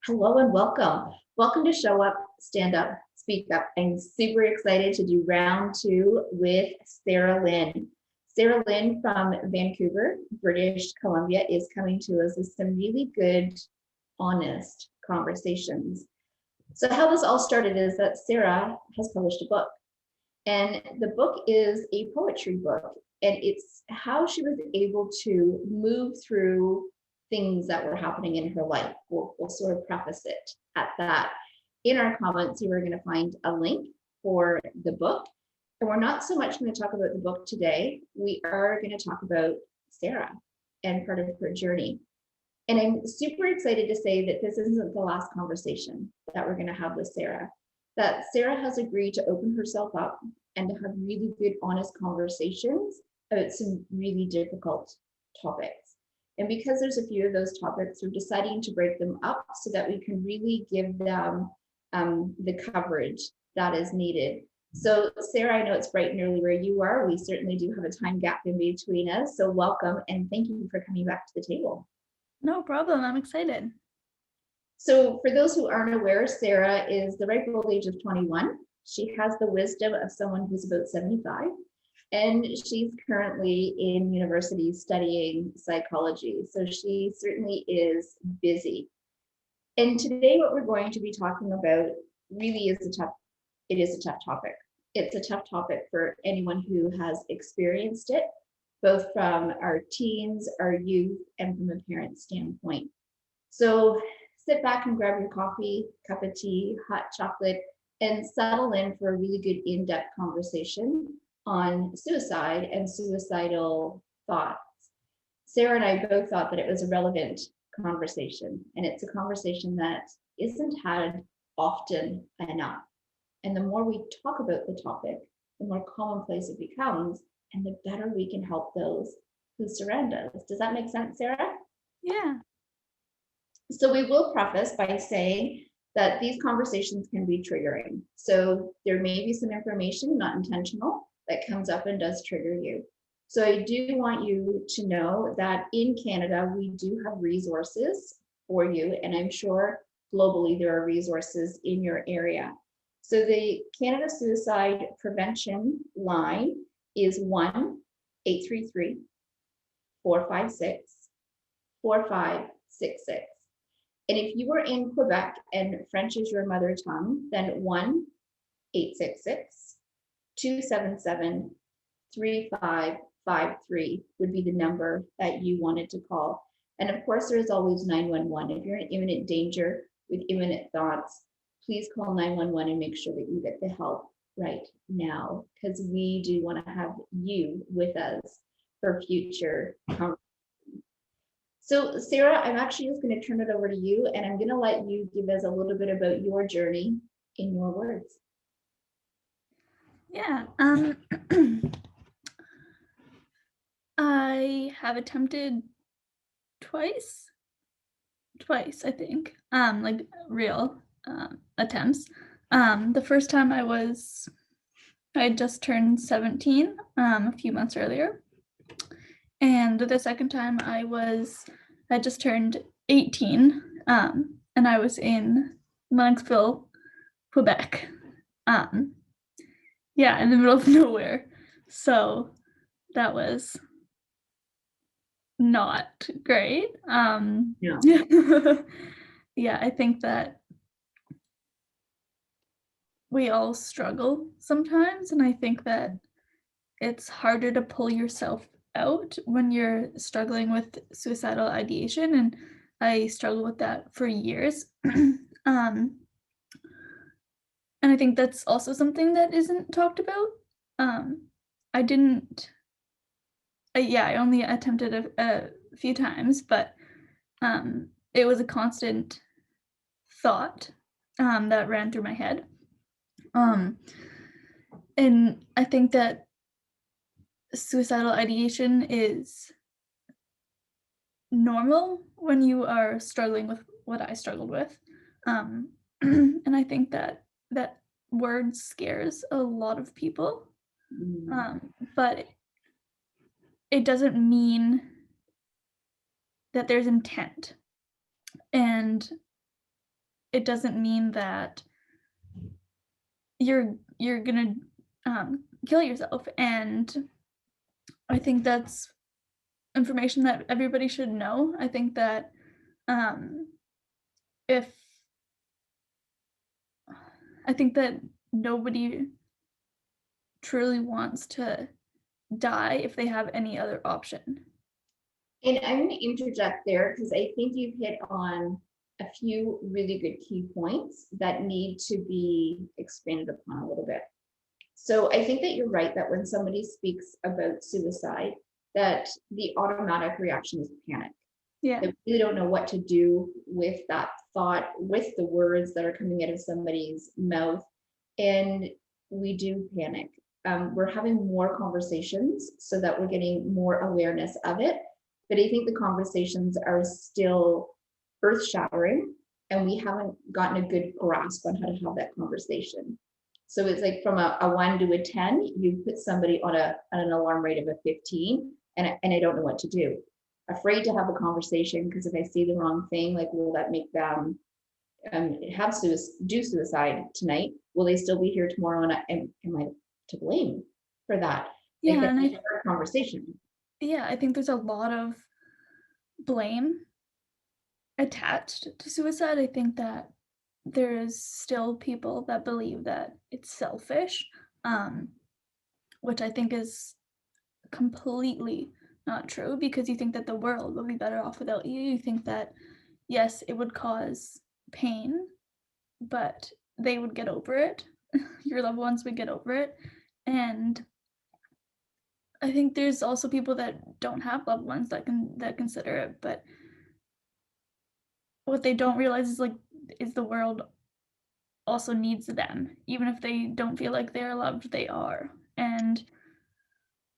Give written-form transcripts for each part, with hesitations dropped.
Hello and welcome. Welcome to Show Up, Stand Up, Speak Up. I'm super excited to do round two with Sarah Lynn. Sarah Lynn from Vancouver, British Columbia, is coming to us with some really good, honest conversations. So how this all started is that Sarah has published a book, and the book is a poetry book, and it's how she was able to move through things that were happening in her life. We'll sort of preface it at that. In our comments, you are going to find a link for the book. And we're not so much going to talk about the book today. We are going to talk about Sarah and part of her journey. And I'm super excited to say that this isn't the last conversation that we're going to have with Sarah, that Sarah has agreed to open herself up and to have really good, honest conversations about some really difficult topics. And because there's a few of those topics, we're deciding to break them up so that we can really give them the coverage that is needed. So Sarah, I know it's bright and early where you are. We certainly do have a time gap in between us. So welcome and thank you for coming back to the table. No problem, I'm excited. So for those who aren't aware, Sarah is the ripe old age of 21. She has the wisdom of someone who's about 75. And she's currently in university studying psychology. So she certainly is busy. And today what we're going to be talking about really is a tough topic. It's a tough topic for anyone who has experienced it, both from our teens, our youth, and from a parent standpoint. So sit back and grab your coffee, cup of tea, hot chocolate, and settle in for a really good in-depth conversation on suicide and suicidal thoughts. Sarah and I both thought that it was a relevant conversation, and it's a conversation that isn't had often enough. And the more we talk about the topic, the more commonplace it becomes, and the better we can help those who surround us. Does that make sense, Sarah? Yeah. So we will preface by saying that these conversations can be triggering. So there may be some information, not intentional, that comes up and does trigger you. So I do want you to know that in Canada, we do have resources for you, and I'm sure globally there are resources in your area. So the Canada Suicide Prevention line is 1-833-456-4566. And if you are in Quebec and French is your mother tongue, then 1-866-277-3553 would be the number that you wanted to call. And of course, there is always 911. If you're in imminent danger with imminent thoughts, please call 911 and make sure that you get the help right now, because we do want to have you with us for future conversations. So Sarah, I'm actually just going to turn it over to you, and I'm going to let you give us a little bit about your journey in your words. Yeah. I have attempted twice, I think, like real attempts. The first time I had just turned 17 a few months earlier. And the second time I just turned 18, and I was in Lennoxville, Quebec. Yeah, in the middle of nowhere. So that was not great. Yeah. Yeah, I think that we all struggle sometimes, and I think that it's harder to pull yourself out when you're struggling with suicidal ideation, and I struggled with that for years. And I think that's also something that isn't talked about. I only attempted a few times, but it was a constant thought that ran through my head. And I think that suicidal ideation is normal when you are struggling with what I struggled with. And I think that word scares a lot of people. But it doesn't mean that there's intent. And it doesn't mean that you're gonna kill yourself. And I think that's information that everybody should know. I think that um, if I think that nobody truly wants to die if they have any other option. And I'm going to interject there because I think you've hit on a few really good key points that need to be expanded upon a little bit. So I think that you're right that when somebody speaks about suicide, that the automatic reaction is panic. Yeah. They really don't know what to do with that thought, with the words that are coming out of somebody's mouth. And we do panic. We're having more conversations so that we're getting more awareness of it. But I think the conversations are still earth shattering, and we haven't gotten a good grasp on how to have that conversation. So it's like from a 1 to a 10, you put somebody on an alarm rate of a 15, and I don't know what to do. Afraid to have a conversation because if I say the wrong thing, like, will that make them do suicide tonight? Will they still be here tomorrow? And am I to blame for that? Like, Yeah, that's and a hard conversation. I think there's a lot of blame attached to suicide. I think that there is still people that believe that it's selfish, um, which I think is completely not true, because you think that the world will be better off without you. You think that, yes, it would cause pain, but they would get over it. Your loved ones would get over it. And I think there's also people that don't have loved ones that consider it, but what they don't realize is the world also needs them. Even if they don't feel like they're loved, they are. And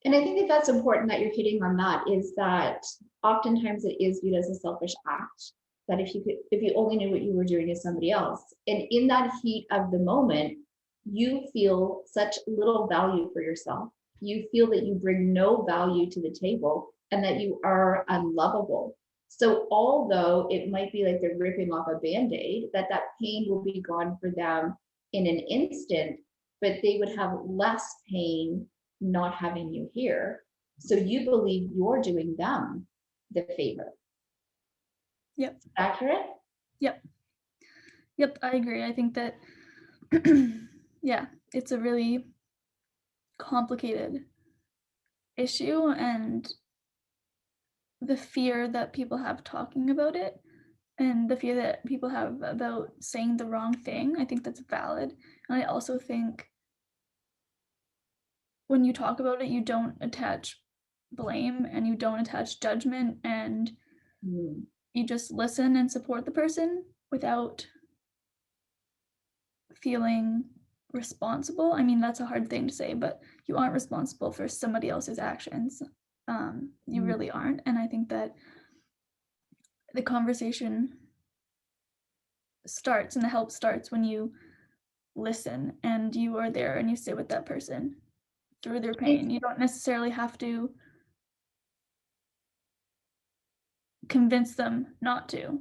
I think that that's important that you're hitting on that, is that oftentimes it is viewed as a selfish act, that if you only knew what you were doing to somebody else, and in that heat of the moment, you feel such little value for yourself. You feel that you bring no value to the table and that you are unlovable. So although it might be like they're ripping off a Band-Aid, that pain will be gone for them in an instant, but they would have less pain not having you here. So you believe you're doing them the favor. Yep. Accurate? Yep. Yep, I agree. I think that yeah, it's a really complicated issue, and the fear that people have talking about it and the fear that people have about saying the wrong thing, I think that's valid. And I also think when you talk about it, you don't attach blame and you don't attach judgment, and you just listen and support the person without feeling responsible. I mean, that's a hard thing to say, but you aren't responsible for somebody else's actions. You really aren't. And I think that the conversation starts and the help starts when you listen and you are there and you sit with that person through their pain. You don't necessarily have to convince them not to.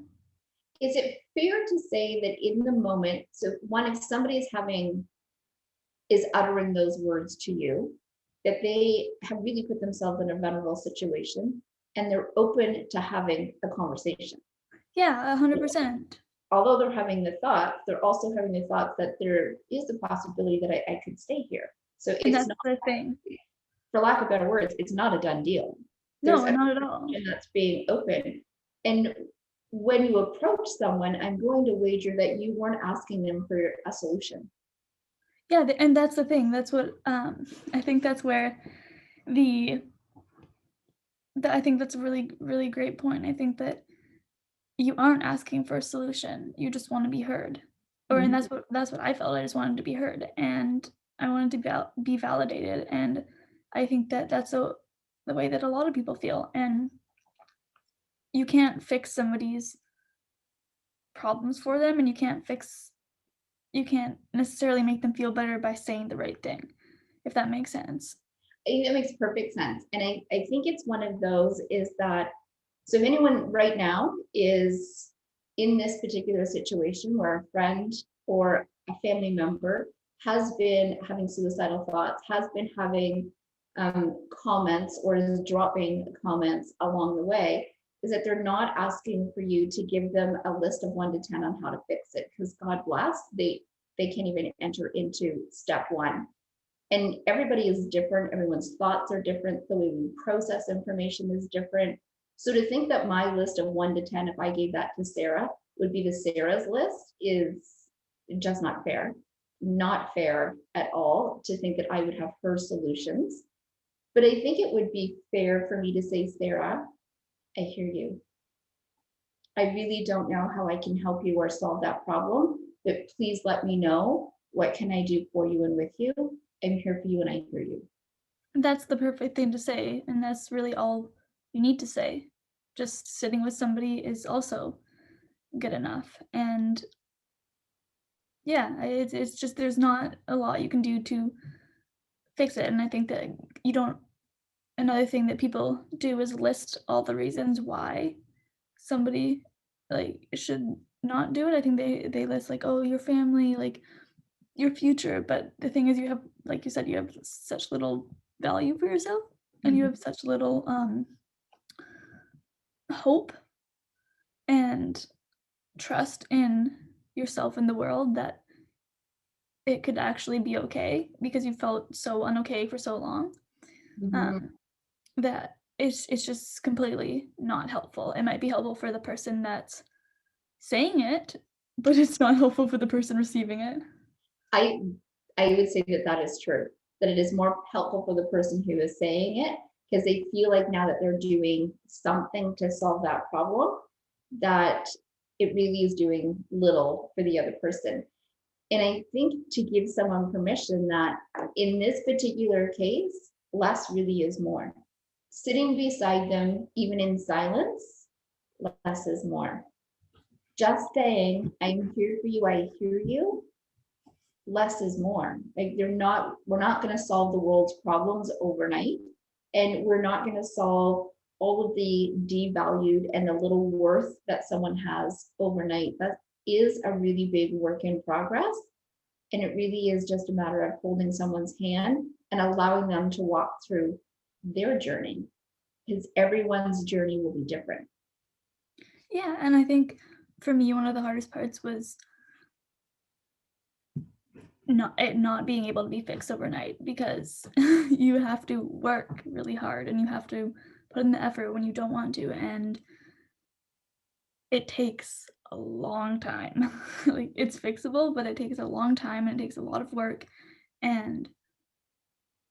Is it fair to say that in the moment, so one, if somebody is uttering those words to you, that they have really put themselves in a vulnerable situation and they're open to having a conversation? Yeah, 100%. Although they're having the thoughts, they're also having the thoughts that there is a possibility that I could stay here. So And it's that's not, the thing. for lack of better words, it's not a done deal. There's No, a not at all. conversation that's being open. And when you approach someone, I'm going to wager that you weren't asking them for a solution. Yeah, and that's the thing. That's what I think that's where I think that's a really, really great point. I think that you aren't asking for a solution. You just want to be heard. And that's what I felt. I just wanted to be heard, and I wanted to be validated. And I think that that's the way that a lot of people feel. And you can't fix somebody's problems for them, and you can't necessarily make them feel better by saying the right thing, if that makes sense. It makes perfect sense. And I think it's one of those is that, so if anyone right now is in this particular situation where a friend or a family member has been having suicidal thoughts, has been having comments or is dropping comments along the way, is that they're not asking for you to give them a list of 1 to 10 on how to fix it, because God bless, they can't even enter into step 1. And everybody is different. Everyone's thoughts are different. The way we process information is different. So to think that my list of 1 to 10, if I gave that to Sarah, would be the Sarah's list is just not fair. Not fair at all to think that I would have her solutions. But I think it would be fair for me to say, Sarah, I hear you. I really don't know how I can help you or solve that problem, but please let me know. What can I do for you and with you? I'm here for you and I hear you. That's the perfect thing to say, and that's really all you need to say. Just sitting with somebody is also good enough. And yeah, it's just there's not a lot you can do to fix it. And I think that you don't another thing that people do is list all the reasons why somebody like should not do it. I think they list like, oh, your family, like your future, but the thing is you have, like you said, you have such little value for yourself and you have such little hope and trust in yourself and the world that it could actually be okay because you felt so unokay for so long. Mhm. um, that it's just completely not helpful. It might be helpful for the person that's saying it, but it's not helpful for the person receiving it. I I would say that that is true, that it is more helpful for the person who is saying it because they feel like now that they're doing something to solve that problem, that it really is doing little for the other person. And I think to give someone permission that in this particular case, less really is more. Sitting beside them, even in silence, less is more. Just saying, I'm here for you, I hear you, less is more. Like we're not going to solve the world's problems overnight. And we're not going to solve all of the devalued and the little worth that someone has overnight. That is a really big work in progress. And it really is just a matter of holding someone's hand and allowing them to walk through their journey, because everyone's journey will be different. Yeah, and I think for me one of the hardest parts was not being able to be fixed overnight because you have to work really hard and you have to put in the effort when you don't want to, and it takes a long time. Like it's fixable, but it takes a long time and it takes a lot of work, and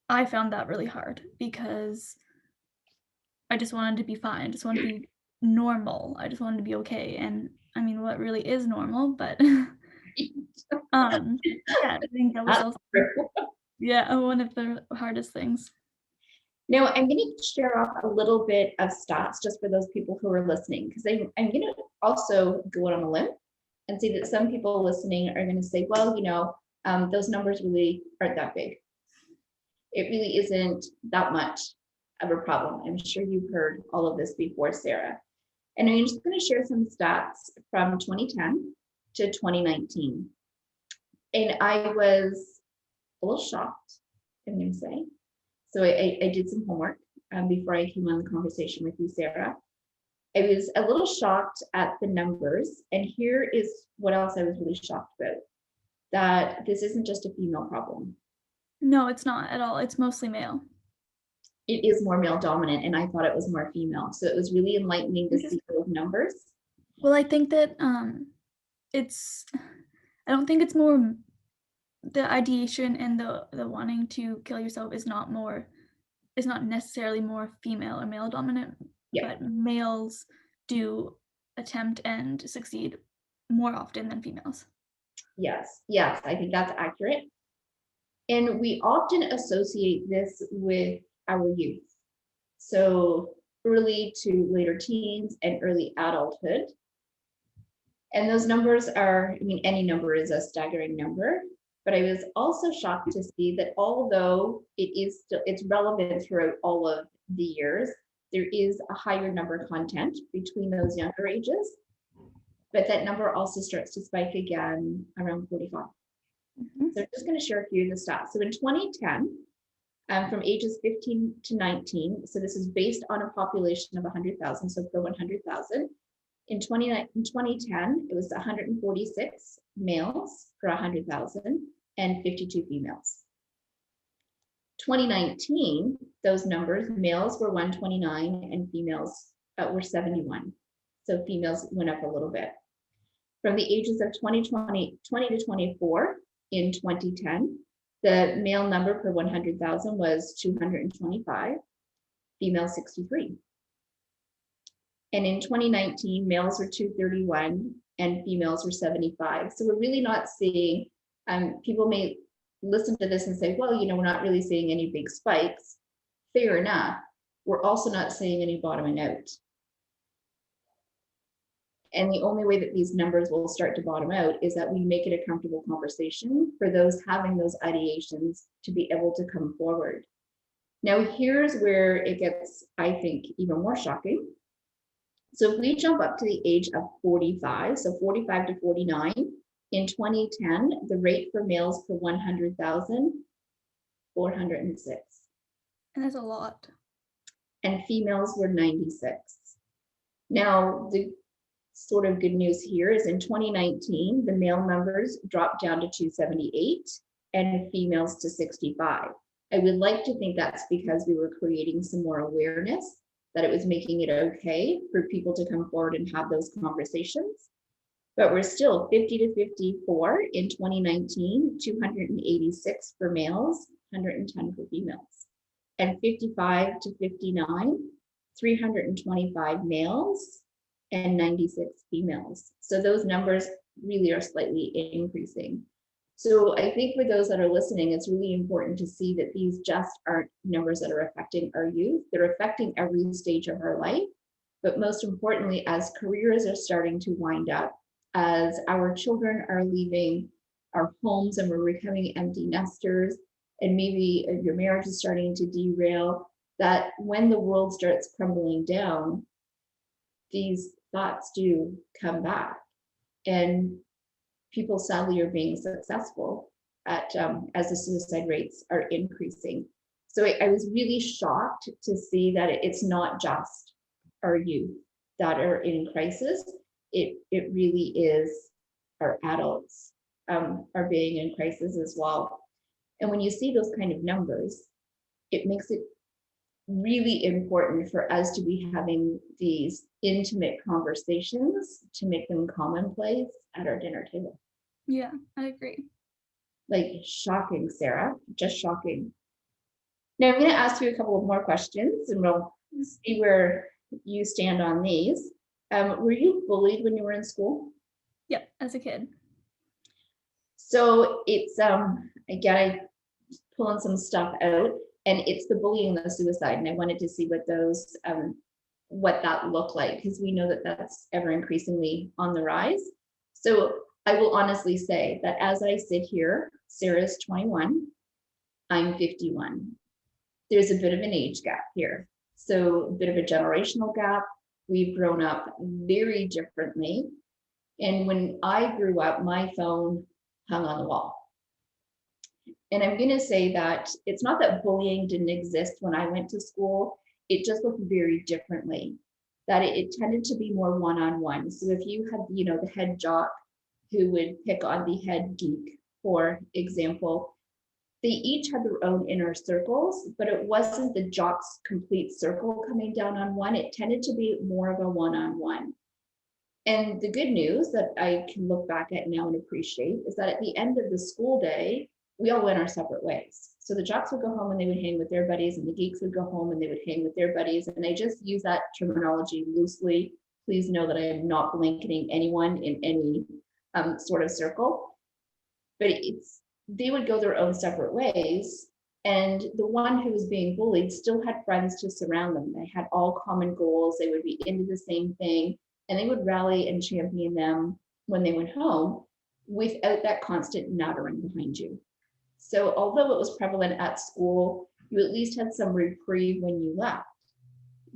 I found that really hard because I just wanted to be fine. I just wanted to be normal. I just wanted to be okay. And I mean, what really is normal, but yeah, I think that was That's also true. yeah, one of the hardest things. Now, I'm going to share off a little bit of stats just for those people who are listening, because I'm going to also go out on a limb and say that some people listening are going to say, well, those numbers really aren't that big. It really isn't that much of a problem. I'm sure you've heard all of this before, Sarah. And I'm just going to share some stats from 2010 to 2019. And I was a little shocked, I'm going to say. So I did some homework before I came on the conversation with you, Sarah. I was a little shocked at the numbers. And here is what else I was really shocked about, that this isn't just a female problem. No, it's not at all. It's mostly male. It is more male dominant, and I thought it was more female. So it was really enlightening to see those numbers. Well, I think that it's I don't think it's more the ideation and the wanting to kill yourself is not necessarily more female or male dominant, Yeah. but males do attempt and succeed more often than females. Yes, I think that's accurate. And we often associate this with our youth. So early to later teens and early adulthood. And those numbers are, I mean, any number is a staggering number, but I was also shocked to see that although it's relevant throughout all of the years, there is a higher number content between those younger ages. but that number also starts to spike again around 45. So I'm just going to share a few of the stats. So in 2010, from ages 15 to 19, so this is based on a population of 100,000, so per 100,000. In 2010, it was 146 males per 100,000 and 52 females. 2019, those numbers, males were 129 and females were 71. So females went up a little bit. From the ages of 20 to 24 in 2010, the male number per 100,000 was 225, female 63. And in 2019, males were 231 and females were 75. So we're really not seeing, people may listen to this and say, well, we're not really seeing any big spikes. Fair enough. We're also not seeing any bottoming out. And the only way that these numbers will start to bottom out is that we make it a comfortable conversation for those having those ideations to be able to come forward. Now, here's where it gets, I think, even more shocking. So if we jump up to the age of 45, so 45 to 49, in 2010, the rate for males per 100,000, 406. And that's a lot. And females were 96. Now, the sort of good news here is in 2019, the male numbers dropped down to 278 and females to 65. I would like to think that's because we were creating some more awareness, that it was making it okay for people to come forward and have those conversations. But we're still 50 to 54 in 2019, 286 for males, 110 for females. And 55 to 59, 325 males and 96 females. So those numbers really are slightly increasing. So I think for those that are listening, it's really important to see that these just aren't numbers that are affecting our youth. They're affecting every stage of our life. But most importantly, as careers are starting to wind up, as our children are leaving our homes and we're becoming empty nesters, and maybe your marriage is starting to derail, that when the world starts crumbling down, these thoughts do come back. And people sadly are being successful at as the suicide rates are increasing. So I was really shocked to see that it's not just our youth that are in crisis. It really is our adults are being in crisis as well. And when you see those kind of numbers, it makes it really important for us to be having these intimate conversations to make them commonplace at our dinner table. Yeah, I agree. Like, shocking, Sarah, just shocking. Now I'm going to ask you a couple of more questions and we'll see where you stand on these. Were you bullied when you were in school? Yep, as a kid. So it's, again, I pulling some stuff out, and it's the bullying and the suicide. And I wanted to see what those, what that looked like, because we know that that's ever increasingly on the rise. So I will honestly say that as I sit here, Sarah's 21, I'm 51. There's a bit of an age gap here. So a bit of a generational gap. We've grown up very differently. And when I grew up, my phone hung on the wall. And I'm going to say that it's not that bullying didn't exist when I went to school. It just looked very differently, that it tended to be more one-on-one. So if you had, the head jock who would pick on the head geek, for example, they each had their own inner circles, but it wasn't the jock's complete circle coming down on one. It tended to be more of a one-on-one. And the good news that I can look back at now and appreciate is that at the end of the school day, we all went our separate ways. So the jocks would go home and they would hang with their buddies, and the geeks would go home and they would hang with their buddies. And I just use that terminology loosely. Please know that I am not blanketing anyone in any sort of circle, but they would go their own separate ways. And the one who was being bullied still had friends to surround them. They had all common goals. They would be into the same thing, and they would rally and champion them when they went home without that constant nattering behind you. So although it was prevalent at school, you at least had some reprieve when you left.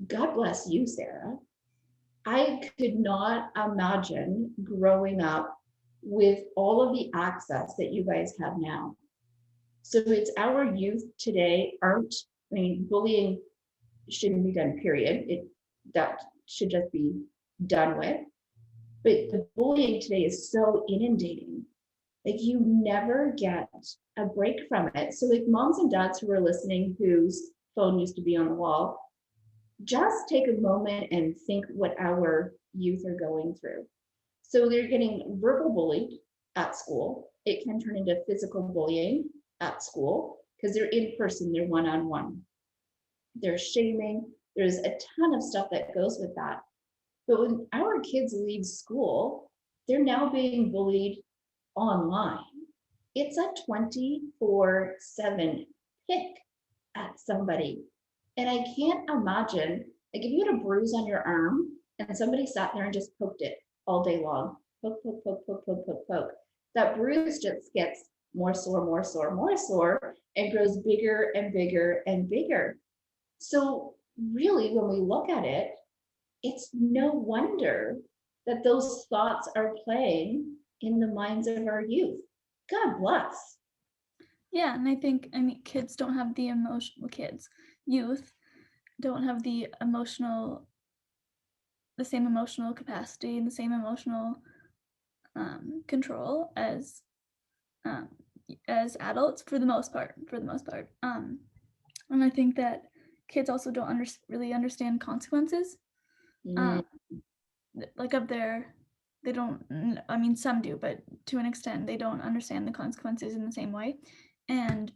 God bless you, Sarah. I could not imagine growing up with all of the access that you guys have now. So it's our youth today aren't, I mean, bullying shouldn't be done, period. That should just be done with. But the bullying today is so inundating. Like you never get a break from it. So like moms and dads who are listening whose phone used to be on the wall, just take a moment and think what our youth are going through. So they're getting verbal bullied at school. It can turn into physical bullying at school because they're in person, they're one-on-one. There's shaming. There's a ton of stuff that goes with that. But when our kids leave school, they're now being bullied online. It's a 24/7 pick at somebody. And I can't imagine, like if you had a bruise on your arm and somebody sat there and just poked it all day long, poke, poke, poke, poke, poke, poke, poke, that bruise just gets more sore, more sore, more sore, and grows bigger and bigger and bigger. So really, when we look at it, it's no wonder that those thoughts are playing in the minds of our youth. God bless. Yeah, and I mean, kids don't have the emotional youth don't have the same emotional capacity and the same emotional control um, as adults for the most part. And I think that kids also don't really understand consequences. Mm, Um, like of their, they don't. I mean, some do, but to an extent, they don't understand the consequences in the same way. And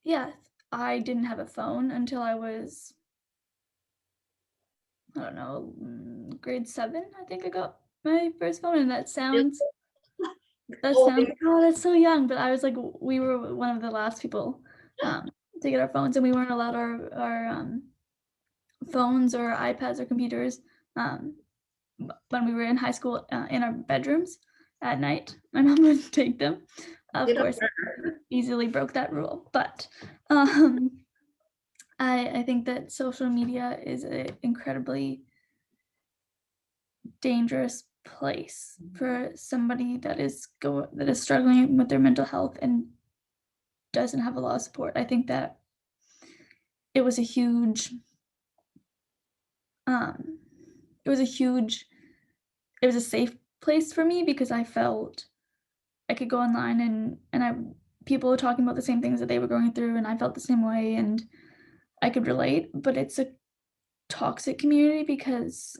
yeah, I didn't have a phone until I was, I don't know, grade 7. I think I got my first phone, and oh, oh, that's so young. But I was like, we were one of the last people to get our phones, and we weren't allowed our phones or iPads or computers um, when we were in high school in our bedrooms at night. My mom would take them. Of course, easily broke that rule, but I think that social media is an incredibly dangerous place for somebody that is struggling with their mental health and doesn't have a lot of support. I think that it was a huge um it was a huge it was a safe place for me because I felt I could go online and people were talking about the same things that they were going through and I felt the same way and I could relate, but it's a toxic community because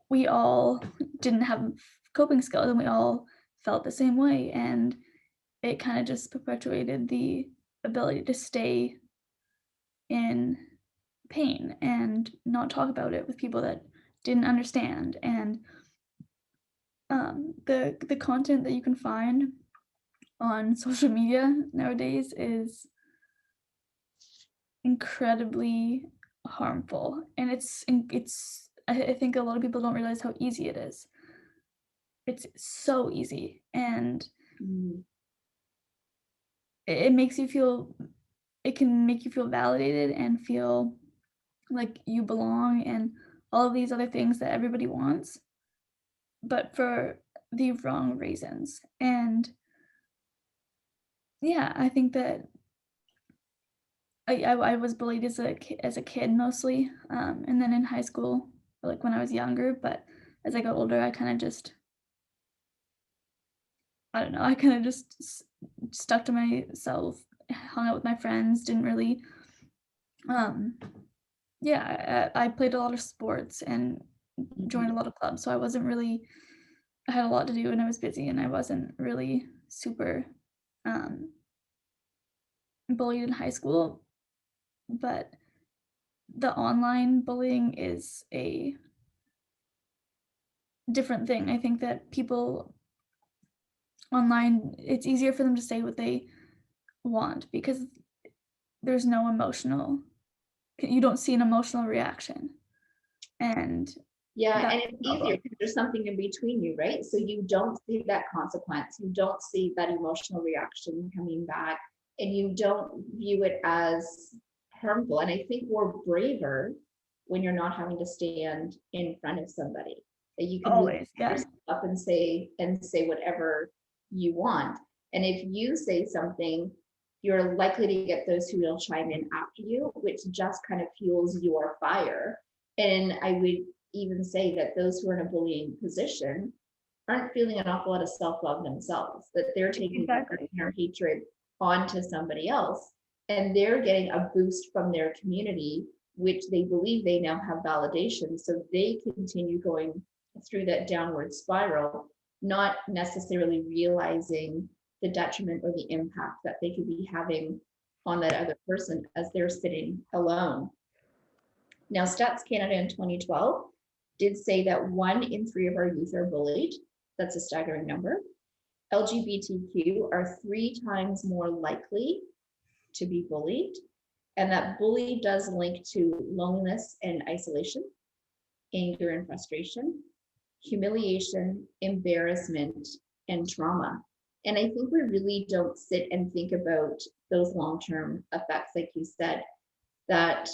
we all didn't have coping skills and we all felt the same way, and it kind of just perpetuated the ability to stay in pain and not talk about it with people that didn't understand. And the content that you can find on social media nowadays is incredibly harmful, and I think a lot of people don't realize how easy it is. It's so easy, and it makes you feel it can make you feel validated and feel like you belong and all of these other things that everybody wants, but for the wrong reasons. And yeah, I think that I was bullied as a kid mostly, and then in high school, like when I was younger. But as I got older, I kind of just I don't know. I kind of just stuck to myself, hung out with my friends, didn't really um yeah, I played a lot of sports and joined a lot of clubs, so I had a lot to do and I was busy and I wasn't really super um, bullied in high school. But the online bullying is a different thing. I think that people online, it's easier for them to say what they want because there's no you don't see an emotional reaction. And yeah, that's and it's the easier problem. because there's something in between you, right? So you don't see that consequence, you don't see that emotional reaction coming back, and you don't view it as harmful. And I think we're braver when you're not having to stand in front of somebody. That you can really Always, put yeah. yourself up and say whatever you want. And if you say something, you're likely to get those who will chime in after you, which just kind of fuels your fire. And I would even say that those who are in a bullying position aren't feeling an awful lot of self-love themselves, that they're taking Exactly. their hatred onto somebody else, and they're getting a boost from their community, which they believe they now have validation. So they continue going through that downward spiral, not necessarily realizing the detriment or the impact that they could be having on that other person as they're sitting alone. Now, Stats Canada in 2012 did say that 1 in 3 of our youth are bullied. That's a staggering number. LGBTQ are 3 times more likely to be bullied, and that bully does link to loneliness and isolation, anger and frustration, humiliation, embarrassment, and trauma. And I think we really don't sit and think about those long-term effects, like you said, that,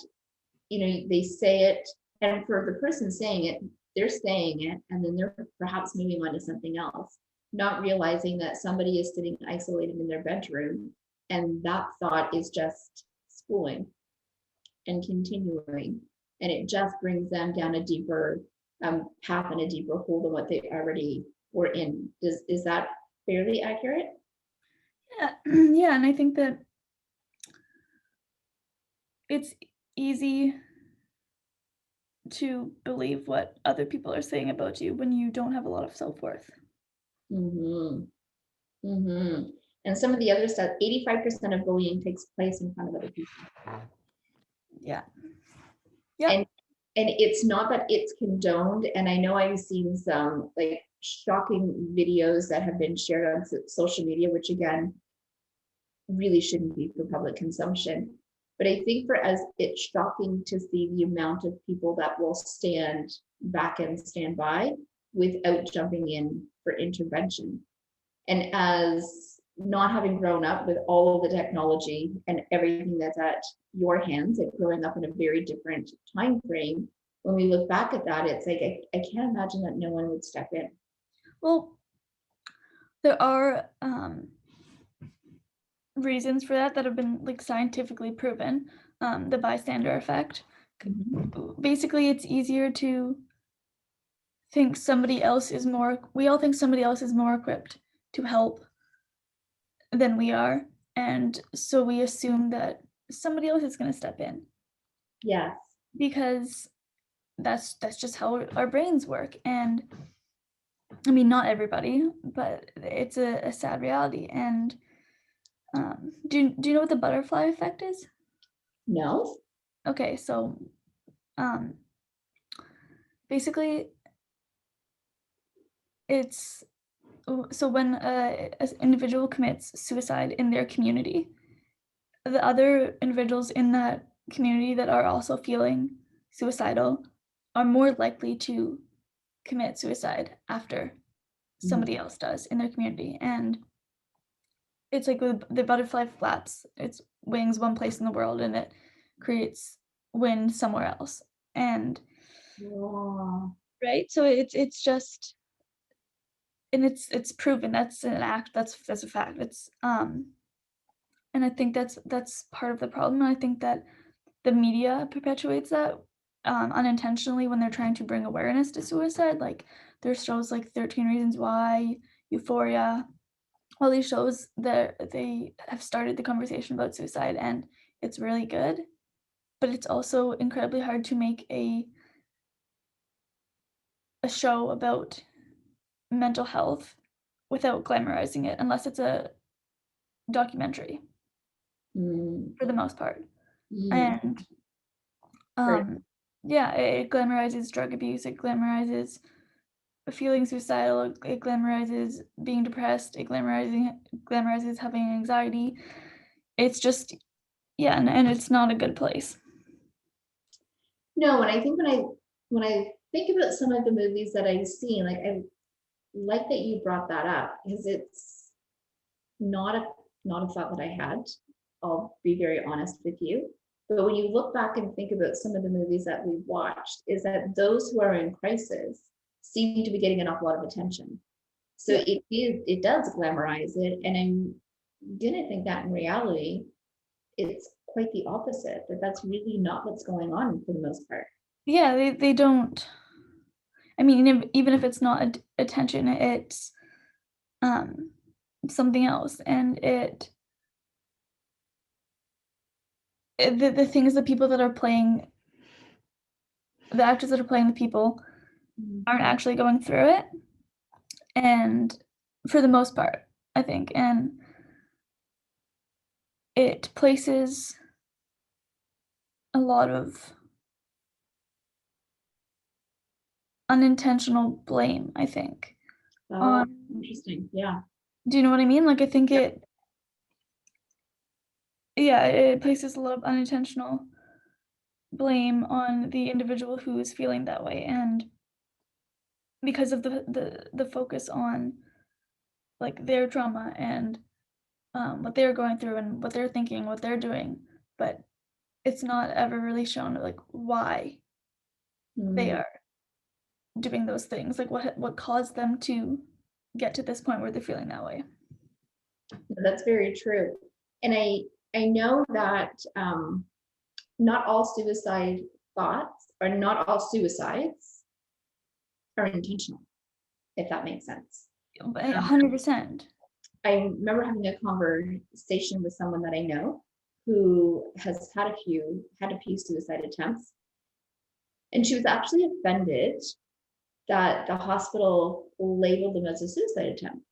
you know, they say it, and for the person saying it, they're saying it, and then they're perhaps moving on to something else, not realizing that somebody is sitting isolated in their bedroom, and that thought is just spooling and continuing, and it just brings them down a deeper path and a deeper hole than what they already were in. Is that fairly accurate? Yeah, yeah, and I think that it's easy to believe what other people are saying about you when you don't have a lot of self-worth. Mm-hmm. Mm-hmm. And some of the other stuff, 85% of bullying takes place in front of other people. Yeah. Yeah. And it's not that it's condoned. And I know I've seen some like shocking videos that have been shared on social media, which again, really shouldn't be for public consumption. But I think for us, it's shocking to see the amount of people that will stand back and stand by without jumping in for intervention. And as not having grown up with all of the technology and everything that's at your hands, and growing up in a very different time frame, when we look back at that, it's like I can't imagine that no one would step in. Well, there are reasons for that have been like scientifically proven. The bystander effect. Mm-hmm. Basically, it's easier to think somebody else is more. We all think somebody else is more equipped to help than we are, and so we assume that somebody else is going to step in. Yes. Because that's just how our brains work. And I mean, not everybody, but it's a sad reality. And do you know what the butterfly effect is? No. Okay, so basically it's so when an individual commits suicide in their community, the other individuals in that community that are also feeling suicidal are more likely to commit suicide after somebody else does in their community. And it's like the butterfly flaps its wings one place in the world and it creates wind somewhere else. And Wow. right, so it's just, and it's proven, that's an act, that's a fact. It's and I think that's part of the problem. I think that the media perpetuates that unintentionally when they're trying to bring awareness to suicide. Like there's shows like 13 Reasons Why, Euphoria, all these shows that they have started the conversation about suicide, and it's really good, but it's also incredibly hard to make a show about mental health without glamorizing it, unless it's a documentary for the most part. And Right. yeah, it glamorizes drug abuse, it glamorizes feeling suicidal, it glamorizes being depressed, it glamorizes having anxiety. It's just, yeah, and it's not a good place. No, and I think when I think about some of the movies that I've seen, like I like that you brought that up, because it's not a thought that I had. I'll be very honest with you. But when you look back and think about some of the movies that we watched, is that those who are in crisis seem to be getting an awful lot of attention. So Yeah. it does glamorize it. And I didn't think that in reality, it's quite the opposite, that that's really not what's going on for the most part. Yeah, they don't. I mean, even if it's not attention, it's um something else, and the thing is, the people that are playing, the actors that are playing the people aren't actually going through it, and for the most part, I think, and it places a lot of unintentional blame, I think, Oh, on. interesting. Yeah. Do you know what I mean? Like, I think Yep. it places a lot of unintentional blame on the individual who is feeling that way, and because of the focus on, like, their trauma and, what they're going through and what they're thinking, what they're doing, but it's not ever really shown, like, why they Mm, are doing those things, like, what caused them to get to this point where they're feeling that way. that's very true. And I know that not all suicide thoughts or not all suicides are intentional, if that makes sense. But Um, 100%. I remember having a conversation with someone that I know who has had a few suicide attempts, and she was actually offended that the hospital labeled them as a suicide attempt.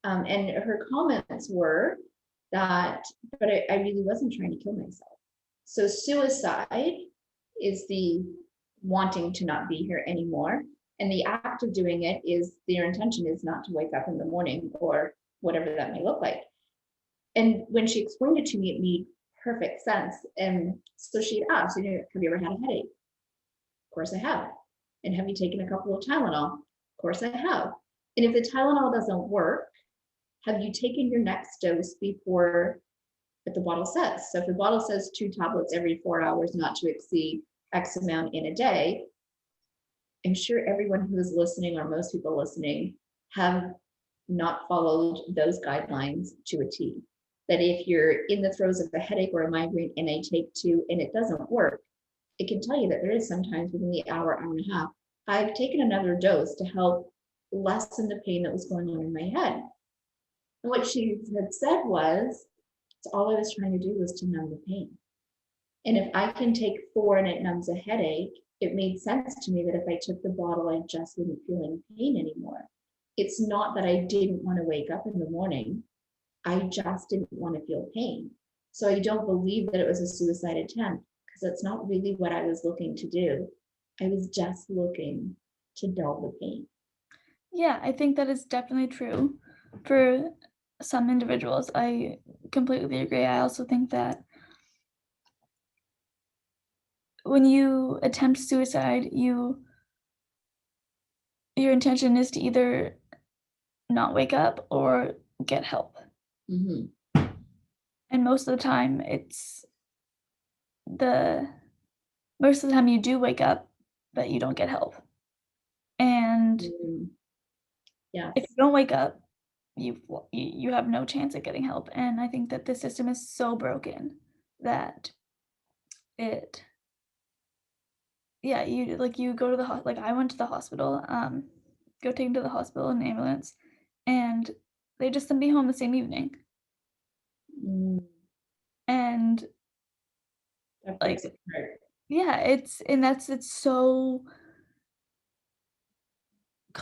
And her comments were that, but I really wasn't trying to kill myself. So suicide is the wanting to not be here anymore. And the act of doing it is their intention is not to wake up in the morning or whatever that may look like. And when she explained it to me, it made perfect sense. And so she asked, have you ever had a headache? Of course I have. And have you taken a couple of Tylenol? Of course I have. And if the Tylenol doesn't work, have you taken your next dose before what the bottle says? So if the bottle says 2 tablets every 4 hours, not to exceed X amount in a day, I'm sure everyone who is listening, or most people listening, have not followed those guidelines to a T. That if you're in the throes of a headache or a migraine and I take two and it doesn't work, it can tell you that there is sometimes within the hour, hour and a half, I've taken another dose to help lessen the pain that was going on in my head. And what she had said was, all I was trying to do was to numb the pain. And if I can take 4 and it numbs a headache, it made sense to me that if I took the bottle, I just wouldn't feel any pain anymore. It's not that I didn't want to wake up in the morning. I just didn't want to feel pain. So I don't believe that it was a suicide attempt, because that's not really what I was looking to do. I was just looking to dull the pain. Yeah, I think that is definitely true for some individuals. I completely agree. I also think that when you attempt suicide, your intention is to either not wake up or get help. Mm-hmm. And the most of the time you do wake up, but you don't get help. And Mm-hmm. Yes. if you don't wake up, you have no chance at getting help. And I think that the system is so broken that it yeah, you go to like, I went to the hospital, go taken to the hospital in an ambulance, and they just sent me home the same evening. Mm, And, that breaks like, it apart. yeah, it's so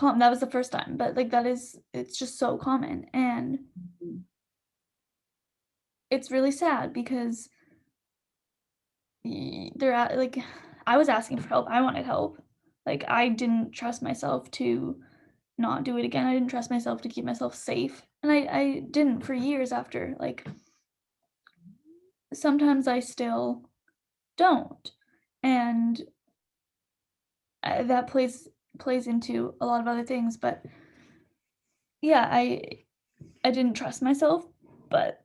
that was the first time, but, like, it's just so common, and Mhm. it's really sad because they're at, like, I was asking for help, I wanted help. Like, I didn't trust myself to not do it again. I didn't trust myself to keep myself safe, and I didn't for years after. Like, sometimes I still don't, and that plays into a lot of other things. But yeah, I didn't trust myself, but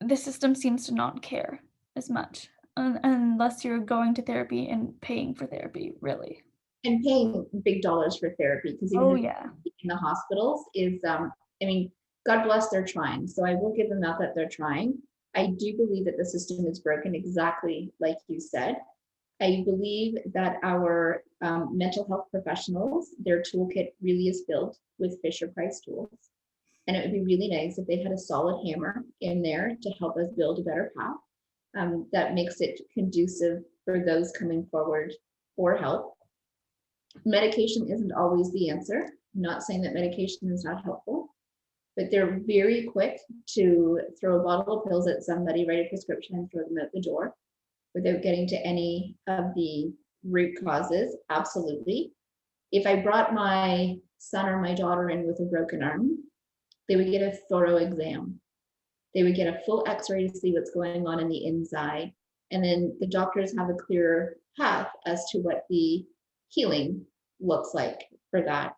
the system seems to not care as much. unless you're going to therapy and paying for therapy, really. And paying big dollars for therapy, because even Oh, the yeah. in the hospitals is, I mean, God bless, they're trying. So I will give them that they're trying. I do believe that the system is broken, exactly like you said. I believe that our mental health professionals, their toolkit really is built with Fisher Price tools. And it would be really nice if they had a solid hammer in there to help us build a better path that makes it conducive for those coming forward for help. Medication isn't always the answer. I'm not saying that medication is not helpful, but they're very quick to throw a bottle of pills at somebody, write a prescription, and throw them out the door without getting to any of the root causes. Absolutely. If I brought my son or my daughter in with a broken arm, they would get a thorough exam. They would get a full x-ray to see what's going on in the inside. And then the doctors have a clearer path as to what the healing looks like for that.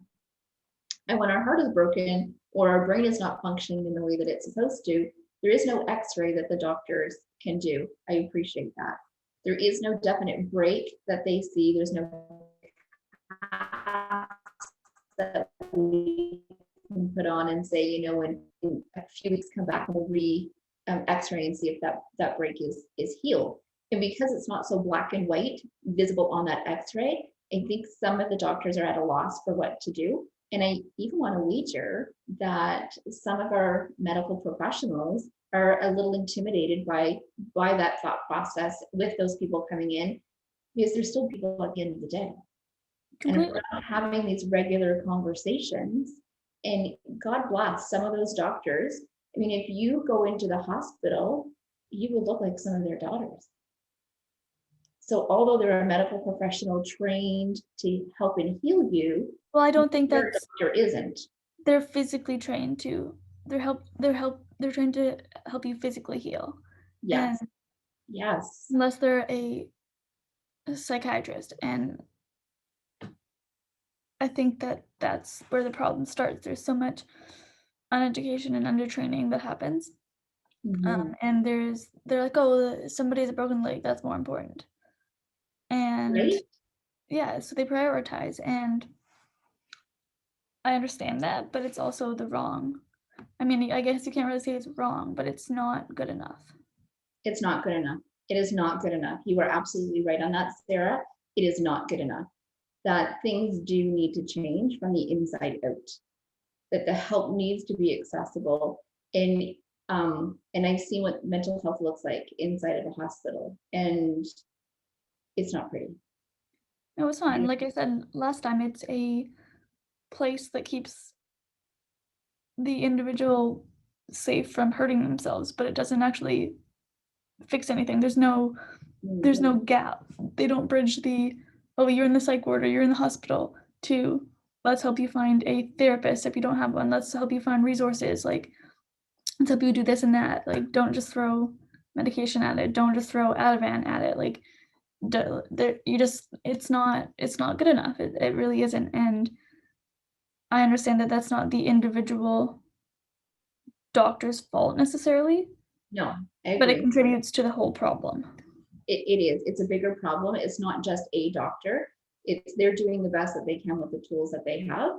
And when our heart is broken or our brain is not functioning in the way that it's supposed to, there is no x-ray that the doctors can do. I appreciate that. There is no definite break that they see. There's no that we can put on and say, you know, in a few weeks, come back and we'll x-ray and see if that break is healed. And because it's not so black and white visible on that x-ray, I think some of the doctors are at a loss for what to do. And I even want to wager that some of our medical professionals are a little intimidated by that thought process with those people coming in, because there's still people at the end of the day. And if we're not having these regular conversations, and God bless some of those doctors, I mean, if you go into the hospital, you will look like some of their daughters. So although they're a medical professional trained to help and heal you, Well, I don't think your that's doctor isn't. they're physically trained to. They're trained to help you physically heal. And Yes. Yes. unless they're a psychiatrist, and I think that that's where the problem starts. There's so much uneducation and undertraining that happens. Mhm. And they're like, oh, somebody has a broken leg, that's more important. And Right? yeah, so they prioritize, and I understand that, but it's also the wrong. I mean, I guess you can't really say it's wrong, but it's not good enough. It's not good enough. It is not good enough. You are absolutely right on that, Sarah. It is not good enough. That things do need to change from the inside out. That the help needs to be accessible. And I've seen what mental health looks like inside of a hospital, and it's not pretty. No, it's fine. Like I said last time, it's a place that keeps the individual safe from hurting themselves, but it doesn't actually fix anything. There's no gap. They don't bridge the, oh, you're in the psych ward or you're in the hospital, to let's help you find a therapist if you don't have one. Let's help you find resources. Like, let's help you do this and that. Like, don't just throw medication at it. Don't just throw Ativan at it. Like, it's not good enough. It really isn't. And I understand that that's not the individual doctor's fault necessarily, No, I but it agree. contributes to the whole problem. It is. It's a bigger problem. It's not just a doctor. It's they're doing the best that they can with the tools that they have.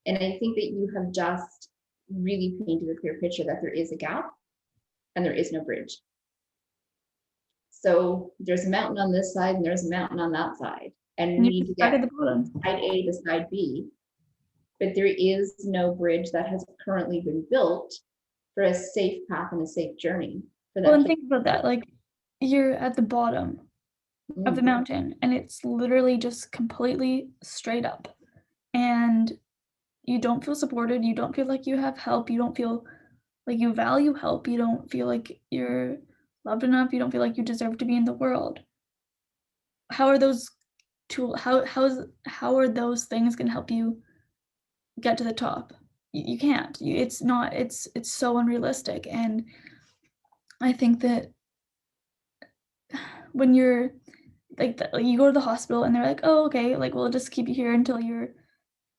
And I think that you have just really painted a clear picture that there is a gap and there is no bridge. So there's a mountain on this side and there's a mountain on that side. And we And need you're to stuck get at the bottom. side A to side B. But there is no bridge that has currently been built for a safe path and a safe journey for Well, that. and think about that. Like, you're at the bottom of the mountain, and it's literally just completely straight up. And you don't feel supported. You don't feel like you have help. You don't feel like you value help. You don't feel like you're loved enough. You don't feel like you deserve to be in the world. How are those how are those things gonna help you get to the top? You can't. It's not. It's so unrealistic. And I think that when you're like, you go to the hospital and they're like, oh, okay, like we'll just keep you here until you're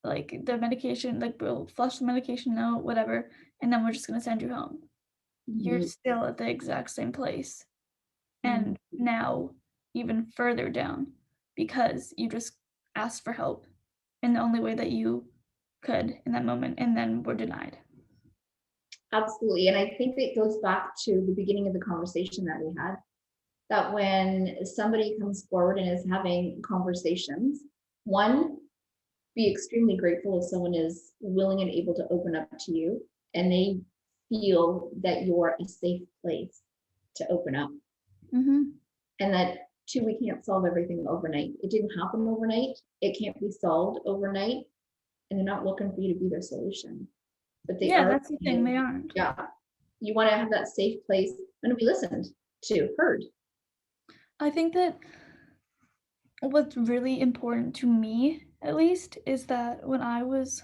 like the medication, like we'll flush the medication out, whatever, and then we're just gonna send you home. You're Mhm. still at the exact same place. Mhm. And now even further down because you just asked for help in the only way that you could in that moment and then were denied. Absolutely. And I think it goes back to the beginning of the conversation that we had, that when somebody comes forward and is having conversations, one, be extremely grateful if someone is willing and able to open up to you and they feel that you're a safe place to open up. Mm-hmm. And that two, we can't solve everything overnight. It didn't happen overnight. It can't be solved overnight. And they're not looking for you to be their solution. But they Yeah, are, that's the thing, they aren't. yeah. You want to have that safe place and be listened to, heard. I think that what's really important to me, at least, is that when I was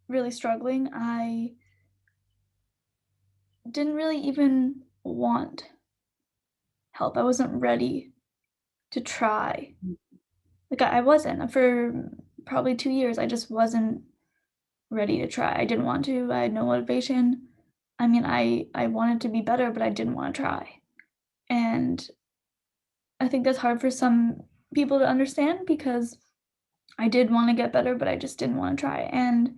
really struggling, I didn't really even want help. I wasn't ready to try. Like I wasn't for probably 2 years. I just wasn't ready to try. I didn't want to. I had no motivation. I mean, I wanted to be better, but I didn't want to try. And I think that's hard for some people to understand because I did want to get better, but I just didn't want to try. And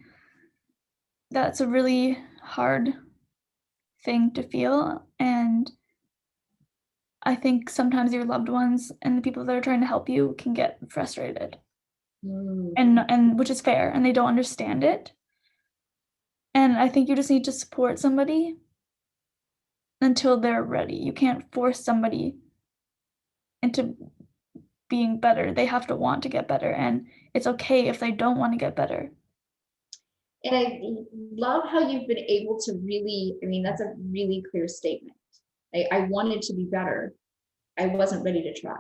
that's a really hard thing to feel. And I think sometimes your loved ones and the people that are trying to help you can get frustrated. And which is fair, and they don't understand it. And I think you just need to support somebody until they're ready. You can't force somebody into being better. They have to want to get better, and it's okay if they don't want to get better. And I love how you've been able to really, I mean, that's a really clear statement. I wanted to be better. I wasn't ready to try.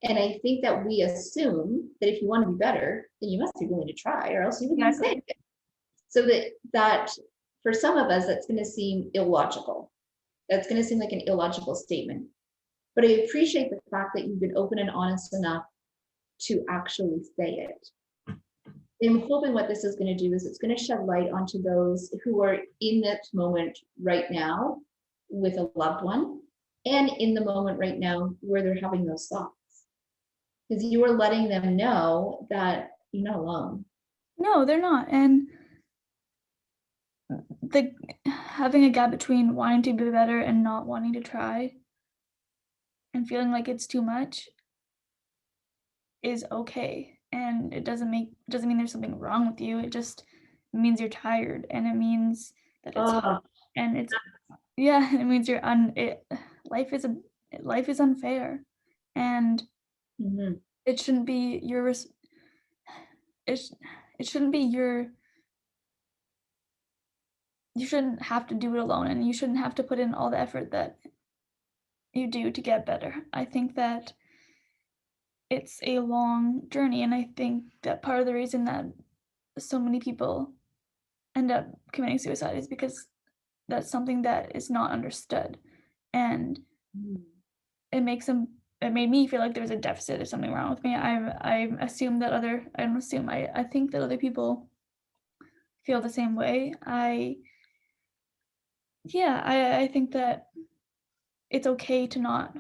And I think that we assume that if you want to be better, then you must be willing to try, or else you wouldn't say it. So that for some of us, that's going to seem illogical. That's going to seem like an illogical statement. But I appreciate the fact that you've been open and honest enough to actually say it. I'm hoping what this is going to do is it's going to shed light onto those who are in that moment right now with a loved one and in the moment right now where they're having those thoughts. Because you are letting them know that you're not alone. No, they're not. And having a gap between wanting to be better and not wanting to try and feeling like it's too much is okay. And it doesn't mean there's something wrong with you. It just means you're tired, and it means that it's hard. And it means life is unfair, and it shouldn't be it shouldn't be you shouldn't have to do it alone, and you shouldn't have to put in all the effort that you do to get better. I think that it's a long journey, and I think that part of the reason that so many people end up committing suicide is because that's something that is not understood, and it made me feel like there was a deficit or something wrong with me. I think that other people feel the same way. I think that it's okay to want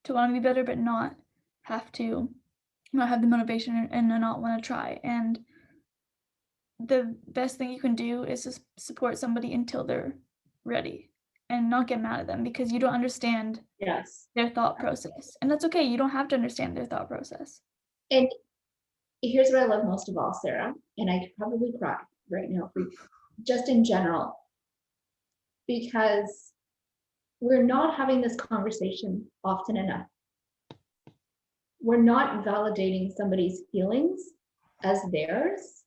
to be better, but not have the motivation and not want to try. And the best thing you can do is just support somebody until they're ready and not get mad at them because you don't understand their thought process. And that's okay. You don't have to understand their thought process. And here's what I love most of all, Sarah, and I could probably cry right now for you, just in general, because we're not having this conversation often enough. We're not validating somebody's feelings as theirs.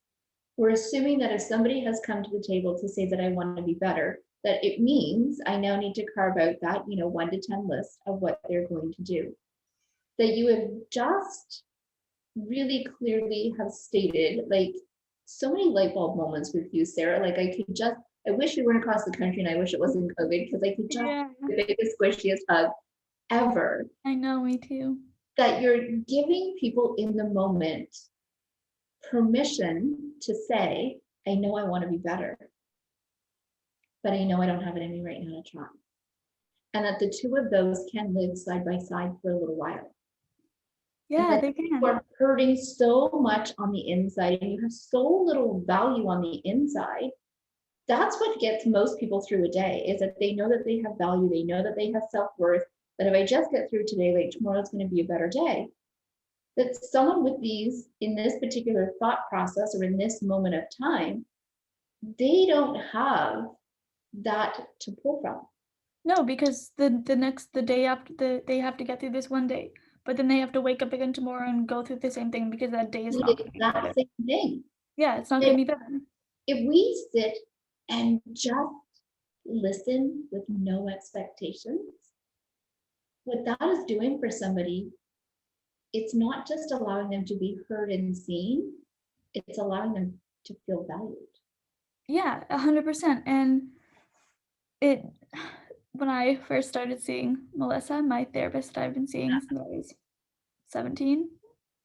We're assuming that if somebody has come to the table to say that I want to be better, that it means I now need to carve out that 1 to 10 list of what they're going to do. That you have just really clearly have stated, like, so many light bulb moments with you, Sarah. Like, I wish we weren't across the country, and I wish it wasn't COVID, because I could just the biggest squishiest hug ever. I know, me too. That you're giving people in the moment permission to say, I know I want to be better, but I know I don't have it in me right now to try. and that the two of those can live side by side for a little while. Yeah, they You can. are hurting so much on the inside and you have so little value on the inside. That's what gets most people through a day, is that they know that they have value, they know that they have self-worth, that if I just get through today, like tomorrow's going to be a better day. That someone with these, in this particular thought process or in this moment of time, they don't have that to pull from. No, because the day after they have to get through this one day, but then they have to wake up again tomorrow and go through the same thing because that day is The not going to be better. exact same thing. Yeah, it's not going to be better. If we sit and just listen with no expectations, what that is doing for somebody, it's not just allowing them to be heard and seen, it's allowing them to feel valued. Yeah, 100%. And it, when I first started seeing Melissa, my therapist that I've been seeing since I was 17,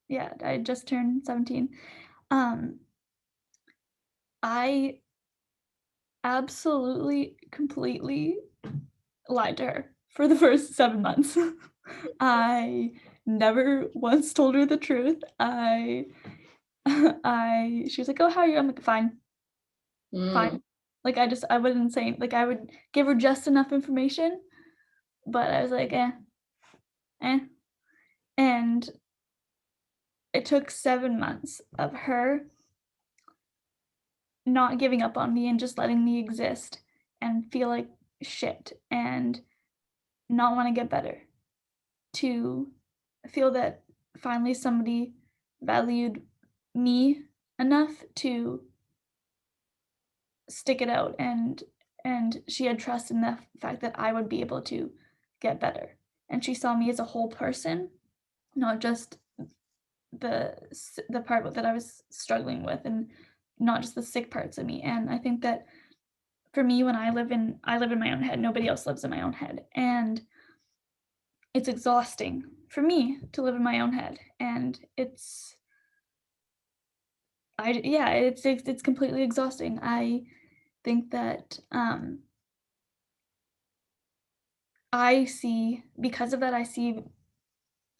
yeah, I just turned 17. I absolutely, completely lied to her for the first 7 months. I never once told her the truth. She was like, "Oh, how are you?" I'm like, "Fine, fine." Like, I wouldn't say, like, I would give her just enough information, but I was like, eh. And it took 7 months of her not giving up on me and just letting me exist and feel like shit and not wanna get better, to feel that finally somebody valued me enough to stick it out, and she had trust in the fact that I would be able to get better, and she saw me as a whole person, not just the part that I was struggling with, and not just the sick parts of me. And I think that for me, when I live in my own head, nobody else lives in my own head, and it's exhausting for me to live in my own head, and it's completely exhausting. I think that because of that,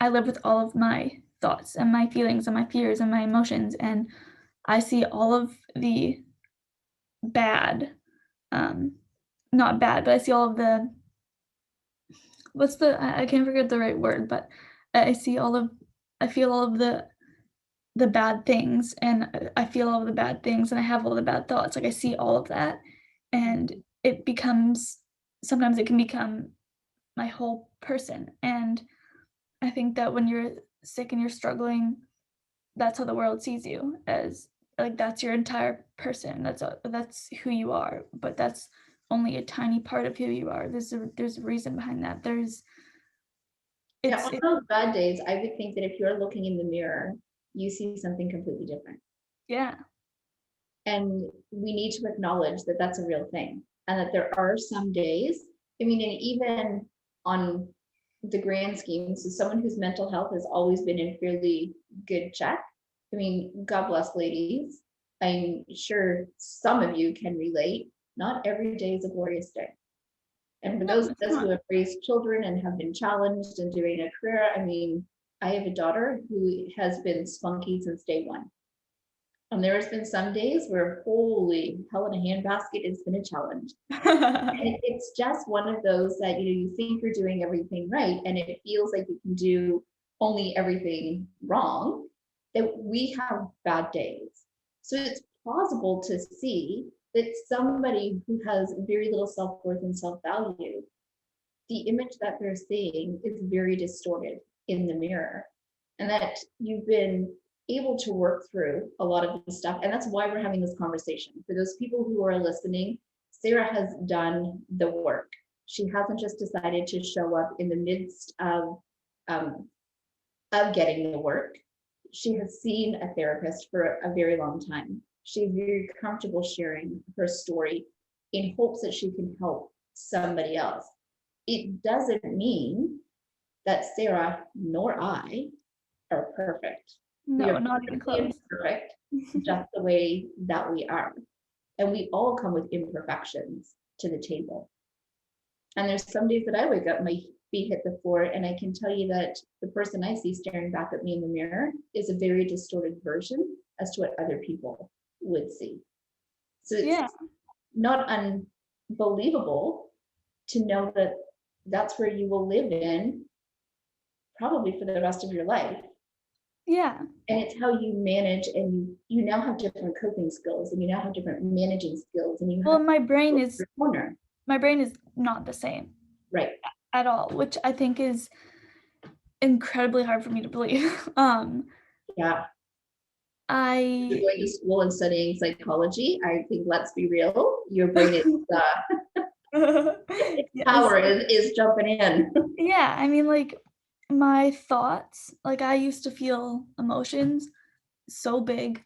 I live with all of my thoughts and my feelings and my fears and my emotions, and I see all of the bad, not bad, but I see all of the I can't forget the right word, but I feel all of the bad things, and I feel all of the bad things, and I have all the bad thoughts. Like, I see all of that, and sometimes it can become my whole person. And I think that when you're sick and you're struggling, that's how the world sees you, as like that's your entire person. That's who you are, but that's only a tiny part of who you are. There's a reason behind that. On those bad days, I would think that if you're looking in the mirror, you see something completely different. Yeah. And we need to acknowledge that that's a real thing, and that there are some days, I mean, and even on the grand scheme, so someone whose mental health has always been in fairly good check. I mean, God bless ladies. I'm sure some of you can relate. Not every day is a glorious day. And for those of us who have raised children and have been challenged in doing a career, I mean, I have a daughter who has been spunky since day one. And there has been some days where, holy hell in a handbasket, it's been a challenge. And it's just one of those that, you think you're doing everything right, and it feels like you can do only everything wrong, that we have bad days. So it's plausible to see that somebody who has very little self-worth and self-value, the image that they're seeing is very distorted in the mirror, and that you've been able to work through a lot of the stuff. And that's why we're having this conversation. For those people who are listening, Sarah has done the work. She hasn't just decided to show up in the midst of getting the work. She has seen a therapist for a very long time. She's very comfortable sharing her story in hopes that she can help somebody else. It doesn't mean that Sarah nor I are perfect. No, not even close. Perfect, just the way that we are. And we all come with imperfections to the table. And there's some days that I wake up, my feet hit the floor, and I can tell you that the person I see staring back at me in the mirror is a very distorted version as to what other people would see. So it's Yeah. not unbelievable to know that that's where you will live in probably for the rest of your life. Yeah. And it's how you manage, and you now have different coping skills, and you now have different managing skills, and you Well, have my brain is your corner. not the same Right. at all, which I think is incredibly hard for me to believe. Yeah. You're I going to school and studying psychology. I think, let's be real, your brain is its Yes. power is jumping in. Yeah, I mean, like, my thoughts, like, I used to feel emotions so big,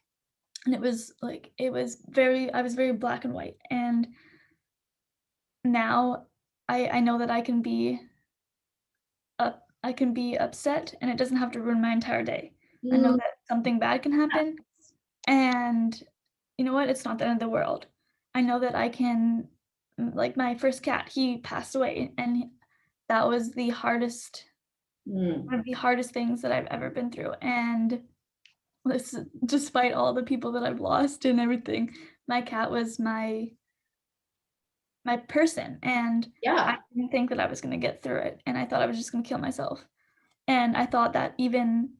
and it was like I was very black and white, and now I know that I can be upset, and it doesn't have to ruin my entire day. I know Mm, that something bad can happen, and you know what? It's not the end of the world. I know that I can, like, my first cat, he passed away, and that was mm, one of the hardest things that I've ever been through, and this despite all the people that I've lost and everything, my cat was my person, and I yeah. didn't think that I was gonna get through it, and I thought I was just gonna kill myself, and I thought that even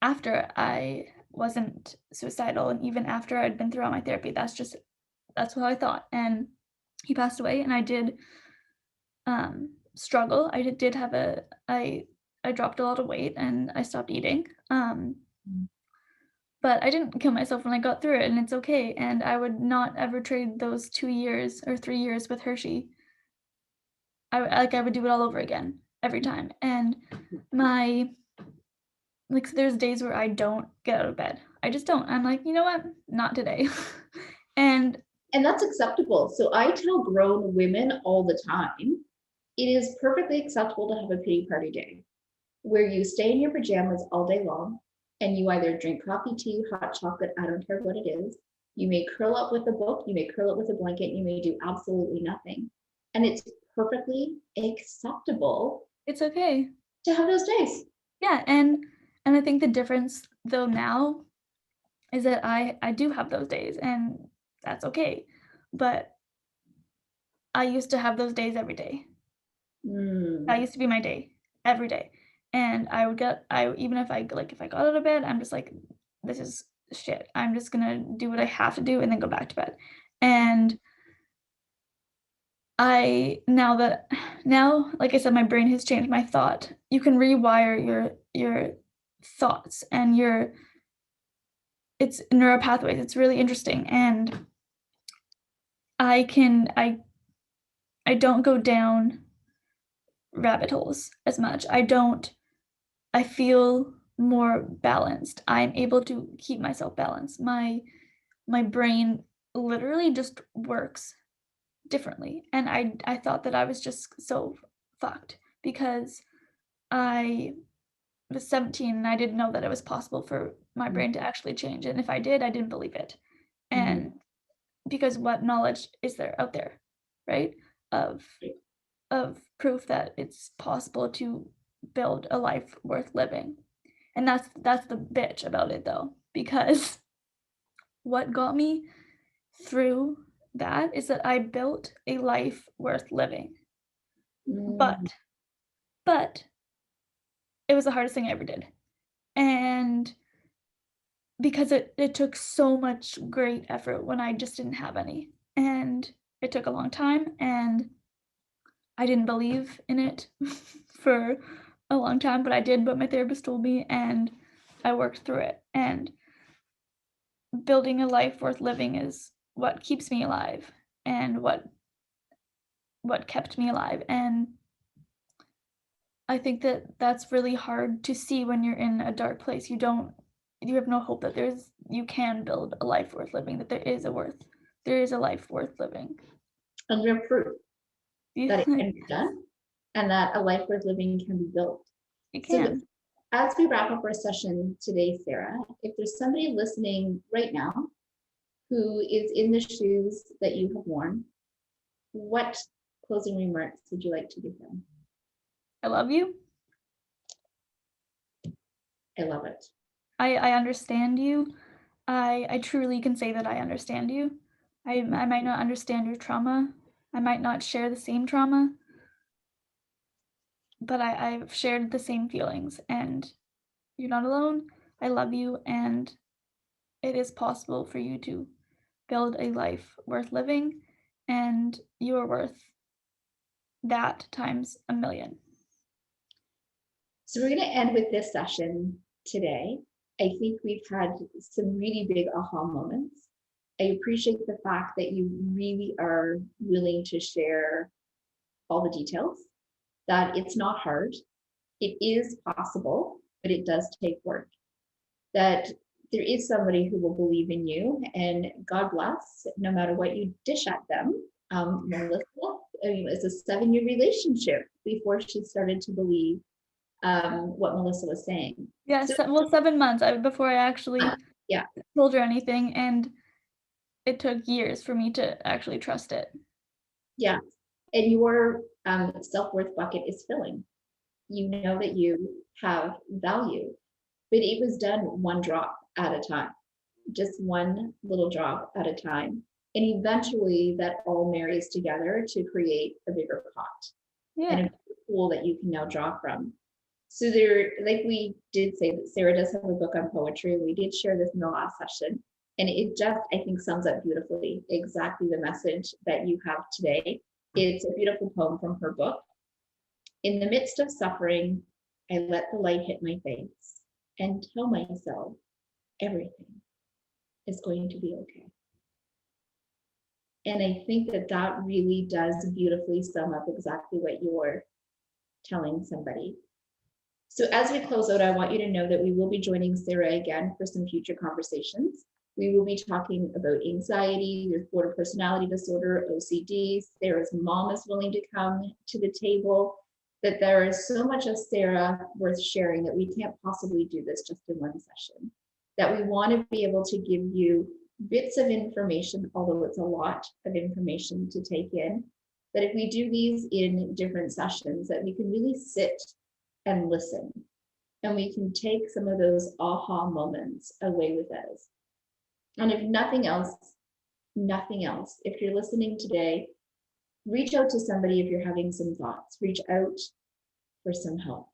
after I wasn't suicidal and even after I'd been through all my therapy, that's what I thought, and he passed away, and I did, struggle. Did have I dropped a lot of weight, and I stopped eating, Mm. but I didn't kill myself when I got through it, and it's okay, and I would not ever trade those 2 years or 3 years with Hershey. I would do it all over again every time, and my like, there's days where I don't get out of bed. I just don't. I'm like, "You know what? Not today." And And that's acceptable. So I tell grown women all the time, it is perfectly acceptable to have a pity party day where you stay in your pajamas all day long and you either drink coffee, tea, hot chocolate, I don't care what it is. You may curl up with a book, you may curl up with a blanket, you may do absolutely nothing. And it's perfectly acceptable it's okay. to have those days. Yeah, and I think the difference, though, now is that I do have those days, and that's okay, but I used to have those days every day. That Mm, used to be my day, every day, and I even if if I got out of bed, I'm just like, "This is shit. I'm just gonna do what I have to do and then go back to bed." And I now, like I said, my brain has changed my thought. You can rewire your thoughts and your it's neural pathways. It's really interesting, and I can I don't go down rabbit holes as much. I feel more balanced. I'm able to keep myself balanced. My brain literally just works differently, and I thought that I was just so fucked because I was 17 and I didn't know that it was possible for my mm, brain to actually change, and if I did, I didn't believe it. mm, And because what knowledge is there out there, right? Of of proof that it's possible to build a life worth living. And that's the bitch about it though, because what got me through that is that I built a life worth living. mm, But but it was the hardest thing I ever did. And because it took so much great effort when I just didn't have any. And it took a long time, and I didn't believe in it for a long time, but I did what my therapist told me, and I worked through it. And building a life worth living is what keeps me alive and what kept me alive. And I think that that's really hard to see when you're in a dark place. You have no hope that you can build a life worth living, that there is a life worth living. and you have proof that it You can be done and that a life worth living can be built. you So can. as we wrap up our session today, Sarah, if there's somebody listening right now who is in the shoes that you have worn, what closing remarks would you like to give them? I love you. I love it. I understand you. I truly can say that I understand you. I might not understand your trauma. I might not share the same trauma, but I've shared the same feelings, and you're not alone. I love you, and it is possible for you to build a life worth living, and you are worth that times a million. So we're going to end with this session today. I think we've had some really big aha moments. I appreciate the fact that you really are willing to share all the details, that it's not hard. It is possible, but it does take work. That there is somebody who will believe in you, and God bless, no matter what you dish at them. Melissa, I mean, it was a 7-year relationship before she started to believe what Melissa was saying. Yes, So, well, 7 months before I actually yeah, told her anything, and it took years for me to actually trust it. yeah. And your self-worth bucket is filling. You know that you have value, but it was done one drop at a time, just one little drop at a time. And eventually that all marries together to create a bigger pot and Yeah. a pool that you can now draw from. So there, like we did say that Sarah does have a book on poetry. We did share this in the last session. And it just, I think, sums up beautifully exactly the message that you have today. It's a beautiful poem from her book. In the midst of suffering, I let the light hit my face and tell myself everything is going to be okay. And I think that that really does beautifully sum up exactly what you're telling somebody. So as we close out, I want you to know that we will be joining Sarah again for some future conversations. We will be talking about anxiety, your border personality disorder, OCD. Sarah's mom is willing to come to the table. That there is so much of Sarah worth sharing that we can't possibly do this just in one session. That we want to be able to give you bits of information, although it's a lot of information to take in. That if we do these in different sessions, that we can really sit and listen, and we can take some of those aha moments away with us. And if nothing else, if you're listening today, reach out to somebody. If you're having some thoughts, reach out for some help.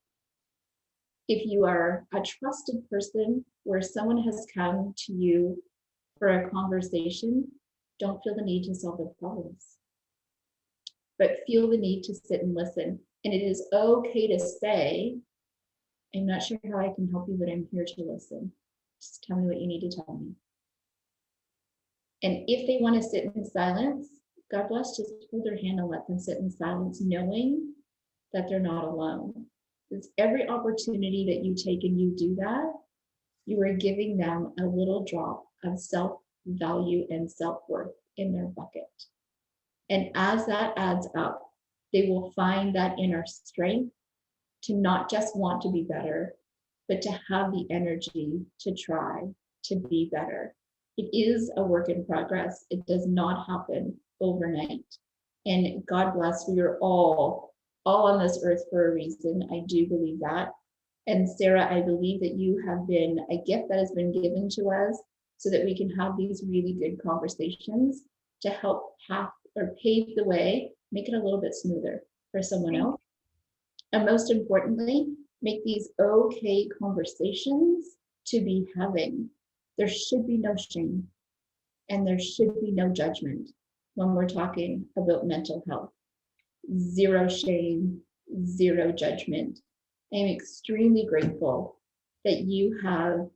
If you are a trusted person where someone has come to you for a conversation, don't feel the need to solve their problems, but feel the need to sit and listen. And it is okay to say, I'm not sure how I can help you, but I'm here to listen. Just tell me what you need to tell me. And if they want to sit in silence, God bless, just hold their hand and let them sit in silence, knowing that they're not alone. It's every opportunity that you take and you do that, you are giving them a little drop of self-value and self-worth in their bucket. And as that adds up, they will find that inner strength to not just want to be better, but to have the energy to try to be better. It is a work in progress. It does not happen overnight. And God bless, we are all on this earth for a reason. I do believe that. And Sarah, I believe that you have been a gift that has been given to us so that we can have these really good conversations to help pave the way, make it a little bit smoother for someone else. And most importantly, make these okay conversations to be having. There should be no shame and there should be no judgment when we're talking about mental health. Zero shame, zero judgment. I'm extremely grateful that you have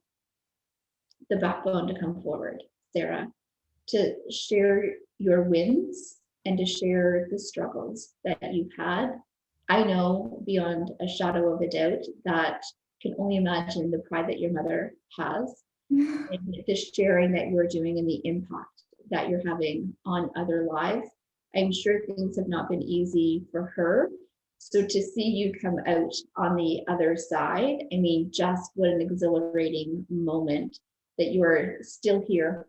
the backbone to come forward, Sarah, to share your wins and to share the struggles that you've had. I know beyond a shadow of a doubt that can only imagine the pride that your mother has and the sharing that you're doing and the impact that you're having on other lives. I'm sure things have not been easy for her. So to see you come out on the other side, I mean, just what an exhilarating moment that you are still here.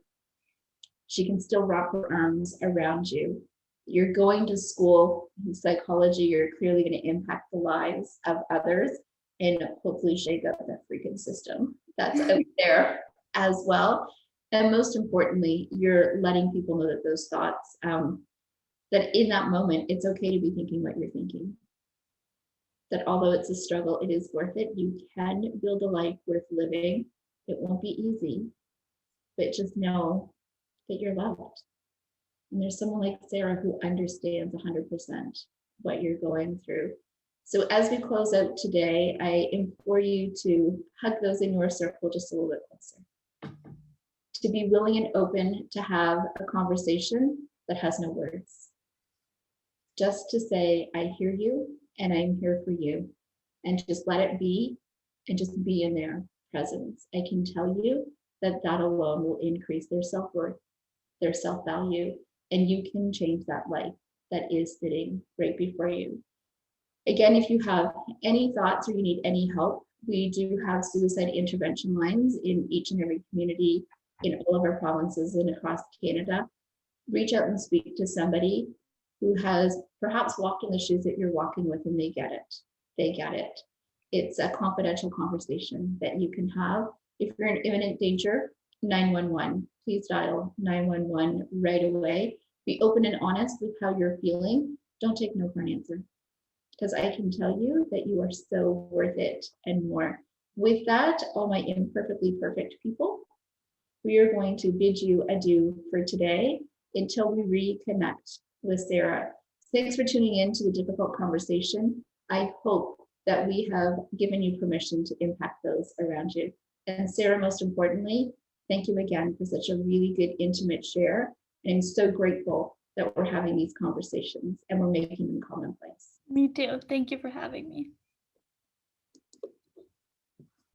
She can still wrap her arms around you. You're going to school in psychology, you're clearly going to impact the lives of others and hopefully shake up the freaking system that's out there as well. And most importantly, you're letting people know that those thoughts, that in that moment, it's okay to be thinking what you're thinking. That although it's a struggle, it is worth it. You can build a life worth living. It won't be easy, but just know that you're loved. And there's someone like Sarah who understands 100% what you're going through. So as we close out today, I implore you to hug those in your circle just a little bit closer. To be willing and open to have a conversation that has no words. Just to say, I hear you and I'm here for you. And just let it be and just be in their presence. I can tell you that that alone will increase their self-worth, their self-value, and you can change that life that is sitting right before you. Again, if you have any thoughts or you need any help, we do have suicide intervention lines in each and every community in all of our provinces and across Canada. Reach out and speak to somebody who has perhaps walked in the shoes that you're walking with, and they get it. They get it. It's a confidential conversation that you can have. If you're in imminent danger, 911. Please dial 911 right away. Be open and honest with how you're feeling. Don't take no for an answer, because I can tell you that you are so worth it and more. With that, all my imperfectly perfect people, we are going to bid you adieu for today until we reconnect with Sarah. Thanks for tuning in to the difficult conversation. I hope that we have given you permission to impact those around you. And Sarah, most importantly, thank you again for such a really good, intimate share. And I'm so grateful that we're having these conversations and we're making them commonplace. Me too. Thank you for having me.